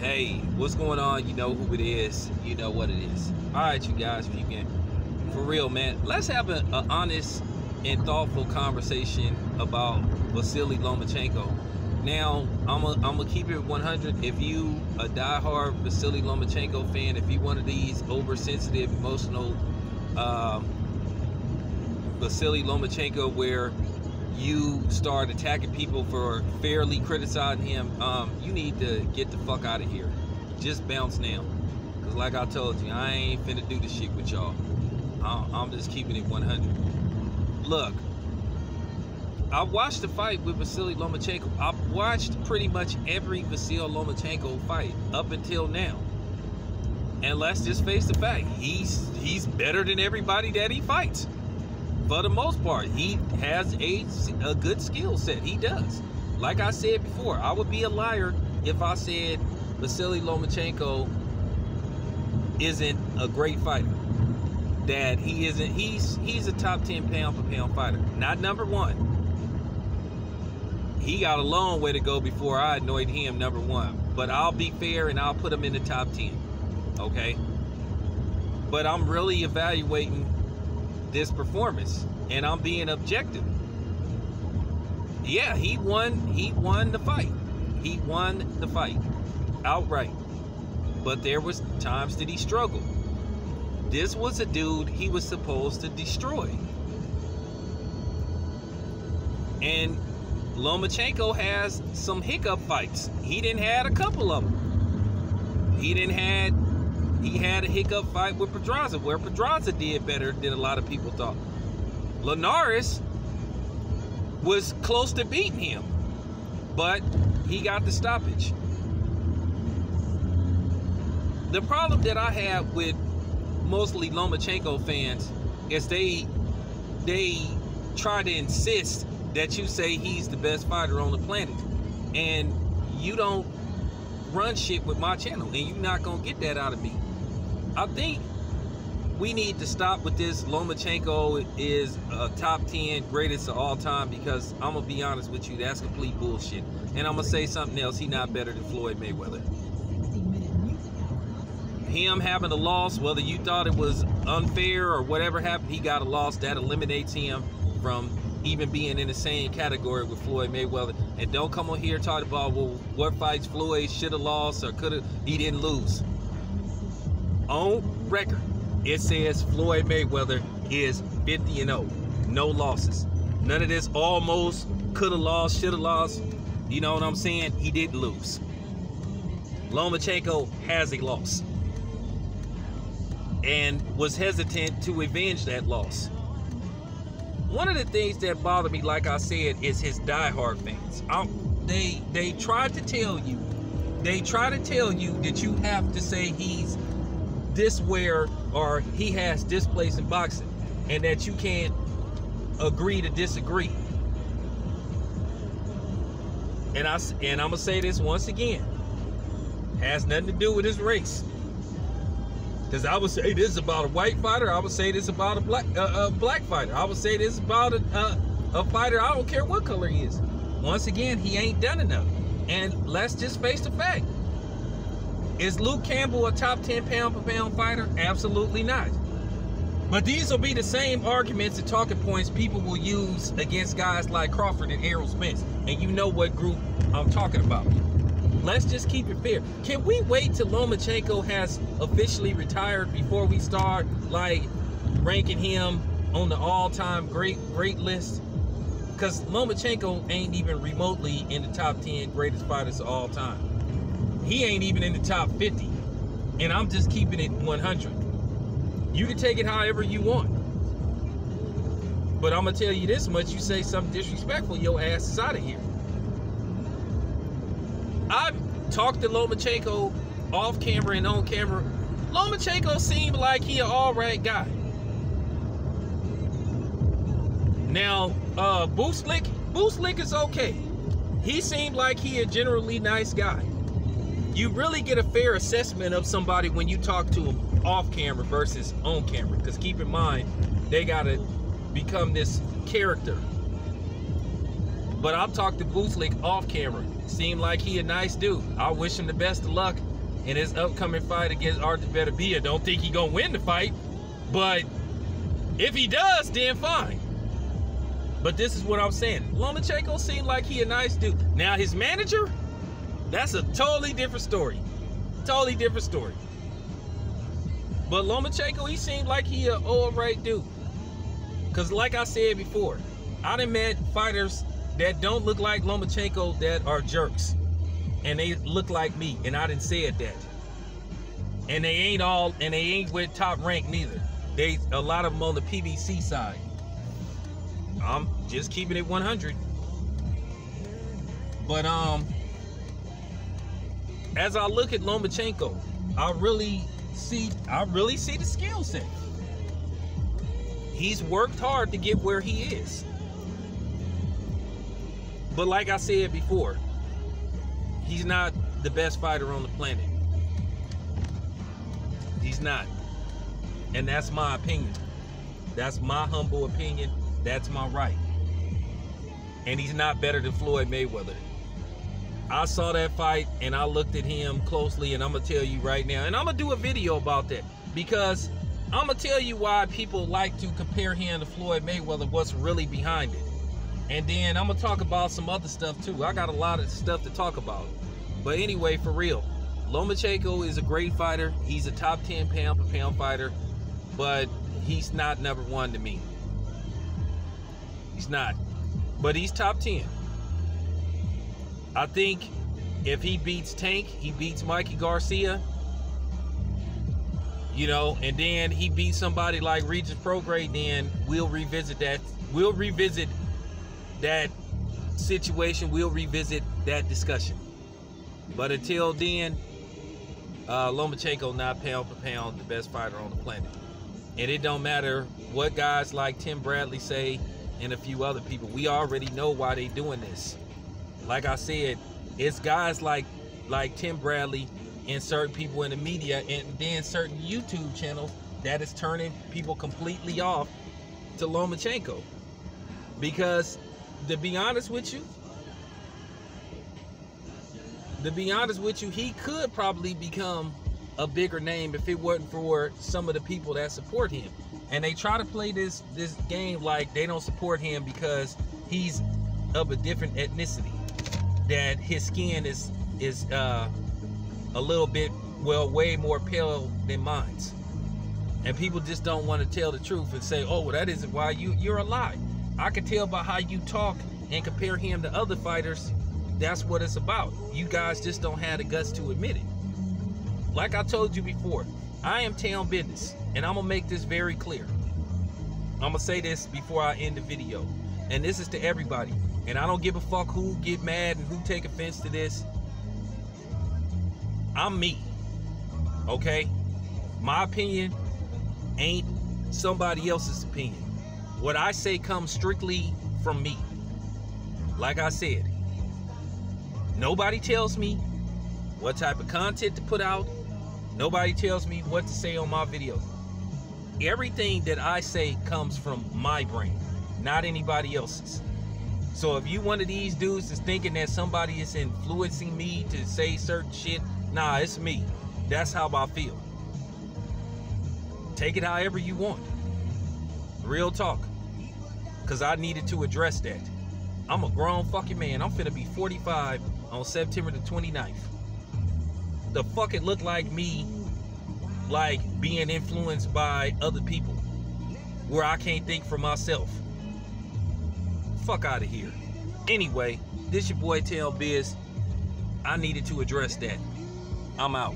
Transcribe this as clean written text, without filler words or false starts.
Hey, what's going on? You know who it is. You know what it is. All right, you guys, if you can, for real, man, let's have an honest and thoughtful conversation about Vasily Lomachenko. Now, I'm gonna keep it 100. If you a diehard Vasily Lomachenko fan, if you one of these oversensitive, emotional Vasily Lomachenko, where you start attacking people for fairly criticizing him, you need to get the fuck out of here. Just bounce now. Because like I told you, I ain't finna do this shit with y'all. I'm just keeping it 100. Look, I watched the fight with Vasily Lomachenko. I've watched pretty much every Vasily Lomachenko fight up until now. And let's just face the fact, he's better than everybody that he fights. For the most part, he has a good skill set. He does. Like I said before, I would be a liar if I said Vasily Lomachenko isn't a great fighter. That he isn't. He's a top 10 pound for pound fighter. Not number one. He got a long way to go before I anoint him number one. But I'll be fair and I'll put him in the top 10. Okay? But I'm really evaluating this performance, and I'm being objective. Yeah, he won the fight. He won the fight outright. But there was times that he struggled. This was a dude he was supposed to destroy. And Lomachenko has some hiccup fights. He didn't had a couple of them. He had a hiccup fight with Pedraza, where Pedraza did better than a lot of people thought. Linares was close to beating him, but he got the stoppage. The problem that I have with mostly Lomachenko fans is they try to insist that you say he's the best fighter on the planet, and you don't run shit with my channel, and you're not gonna get that out of me. I think we need to stop with this Lomachenko is a top 10 greatest of all time, because I'm gonna be honest with you, that's complete bullshit. And I'm gonna say something else, he not better than Floyd Mayweather. Him having a loss, whether you thought it was unfair or whatever happened, he got a loss. That eliminates him from even being in the same category with Floyd Mayweather. And don't come on here talking about, well, what fights Floyd should have lost or could have. He didn't lose. On record, it says Floyd Mayweather is 50-0, no losses. None of this almost, could have lost, should have lost. You know what I'm saying? He didn't lose. Lomachenko has a loss and was hesitant to avenge that loss. One of the things that bother me, like I said, is his diehard fans. They try to tell you that you have to say he's this where, or he has this place in boxing, and that you can't agree to disagree. And I'm gonna say this once again, has nothing to do with his race. Because I would say this is about a white fighter, I would say this about a black fighter, I would say this about a fighter, I don't care what color he is. Once again, he ain't done enough. And let's just face the fact. Is Luke Campbell a top 10 pound per pound fighter? Absolutely not. But these will be the same arguments and talking points people will use against guys like Crawford and Errol Spence. And you know what group I'm talking about. Let's just keep it fair. Can we wait till Lomachenko has officially retired before we start like ranking him on the all-time great list? Because Lomachenko ain't even remotely in the top 10 greatest fighters of all time. He ain't even in the top 50. And I'm just keeping it 100. You can take it however you want. But I'm going to tell you this much, you say something disrespectful, your ass is out of here. I've talked to Lomachenko off camera and on camera. Lomachenko seemed like he an all-right guy. Now, Booslick is okay. He seemed like he a generally nice guy. You really get a fair assessment of somebody when you talk to him off camera versus on camera. Because keep in mind, they got to become this character. But I've talked to Booslick off camera. Seemed like he a nice dude. I wish him the best of luck in his upcoming fight against Arthur Beterbiev. Don't think he gonna win the fight, but if he does, then fine. But this is what I'm saying. Lomachenko seemed like he a nice dude. Now his manager, that's a totally different story. Totally different story. But Lomachenko, he seemed like he a alright dude. Cause like I said before, I done met fighters that don't look like Lomachenko that are jerks. And they look like me, and I didn't say that. And they ain't with top rank neither. A lot of them on the PBC side. I'm just keeping it 100. But as I look at Lomachenko, I really see the skill set. He's worked hard to get where he is. But like I said before, he's not the best fighter on the planet. He's not. And that's my opinion. That's my humble opinion. That's my right. And he's not better than Floyd Mayweather. I saw that fight and I looked at him closely, and I'm going to tell you right now, and I'm going to do a video about that, because I'm going to tell you why people like to compare him to Floyd Mayweather, what's really behind it. And then I'm going to talk about some other stuff too. I got a lot of stuff to talk about. But anyway, for real, Lomachenko is a great fighter. He's a top 10 pound-for-pound fighter, but he's not number one to me. He's not. But he's top 10. I think if he beats Tank, he beats Mikey Garcia, you know, and then he beats somebody like Regis Prograis, then we'll revisit that. We'll revisit that situation. We'll revisit that discussion. But until then, Lomachenko not pound for pound the best fighter on the planet. And it don't matter what guys like Tim Bradley say and a few other people. We already know why they doing this. Like I said, it's guys like Tim Bradley and certain people in the media, and then certain YouTube channels, that is turning people completely off to Lomachenko. Because to be honest with you, he could probably become a bigger name if it wasn't for some of the people that support him. And they try to play this game like they don't support him because he's of a different ethnicity, that his skin is a little bit, well, way more pale than mine. And people just don't want to tell the truth and say, oh, well, that isn't why you're a lie. I can tell by how you talk and compare him to other fighters. That's what it's about. You guys just don't have the guts to admit it. Like I told you before, I am town business, and I'm gonna make this very clear. I'm gonna say this before I end the video, and this is to everybody, and I don't give a fuck who get mad and who take offense to this. I'm me, okay? My opinion ain't somebody else's opinion. What I say comes strictly from me. Like I said, nobody tells me what type of content to put out. Nobody tells me what to say on my videos. Everything that I say comes from my brain, not anybody else's. So if you one of these dudes that's thinking that somebody is influencing me to say certain shit, nah, it's me. That's how I feel. Take it however you want. Real talk. Because I needed to address that. I'm a grown fucking man. I'm finna be 45 on September the 29th. The fuck it look like me, like being influenced by other people, where I can't think for myself. Fuck out of here. Anyway, this your boy Tell Biz. I needed to address that. I'm out.